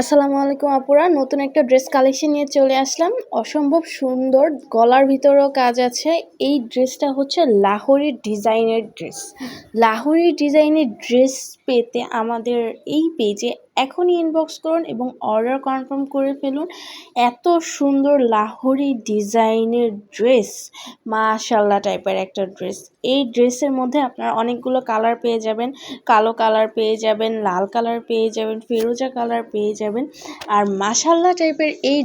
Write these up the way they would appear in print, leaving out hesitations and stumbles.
আসসালামু আলাইকুম আপুরা, নতুন একটা ড্রেস কালেকশন নিয়ে চলে আসলাম। অসম্ভব সুন্দর, গলার ভিতরেও কাজ আছে। এই ড্রেসটা হচ্ছে লাহোরি ডিজাইনের ড্রেস। লাহোরি ডিজাইনের ড্রেস পেতে আমাদের এই পেজে এখনই ইনবক্স করুন এবং অর্ডার কনফার্ম করে ফেলুন। এত সুন্দর লাহোরি ডিজাইনের ড্রেস, মাশাআল্লাহ টাইপের একটা ড্রেস। এই ড্রেসের মধ্যে আপনারা অনেকগুলো কালার পেয়ে যাবেন। কালো কালার পেয়ে যাবেন, লাল কালার পেয়ে যাবেন, ফিরোজা কালার পেয়ে যাবেন। আর মাশাআল্লাহ টাইপের এই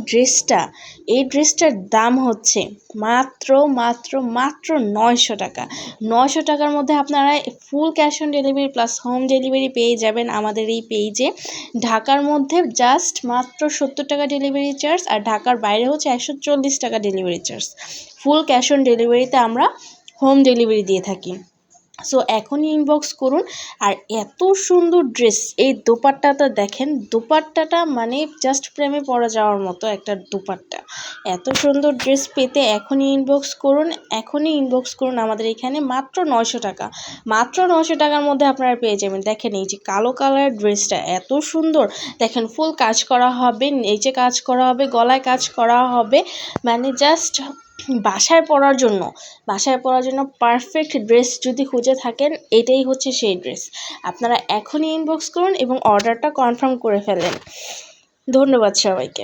ড্রেসটার দাম হচ্ছে মাত্র মাত্র মাত্র 900 টাকা। 900 টাকার মধ্যে আপনারা full cash on delivery plus home delivery পেয়ে যাবেন আমাদের এই পেজে। ঢাকার মধ্যে জাস্ট মাত্র 70 টাকা ডেলিভারি চার্জ, আর ঢাকার বাইরে হচ্ছে 140 টাকা delivery charge. Full cash on ডেলিভারিতে আমরা হোম ডেলিভারি দিয়ে থাকি। সো এখনই ইনবক্স করুন। আর এত সুন্দর ড্রেস, এই দোপাট্টাটা দেখেন, দোপাট্টাটা মানে জাস্ট প্রেমে পড়ে যাওয়ার মতো একটা দোপাট্টা। এত সুন্দর ড্রেস পেতে এখনই ইনবক্স করুন আমাদের এখানে। মাত্র 900 টাকা, মাত্র 900 টাকার মধ্যে আপনারা পেয়ে যাবেন। দেখেন এই যে কালো কালার ড্রেসটা এত সুন্দর, দেখেন ফুল কাজ করা হবে, নিচে কাজ করা হবে, গলায় কাজ করা হবে, মানে জাস্ট বাসায় পরার জন্য পারফেক্ট ড্রেস যদি খুঁজে থাকেন, এটাই হচ্ছে সেই ড্রেস। আপনারা এখনই ইনবক্স করুন এবং অর্ডারটা কনফার্ম করে ফেলেন। ধন্যবাদ সবাইকে।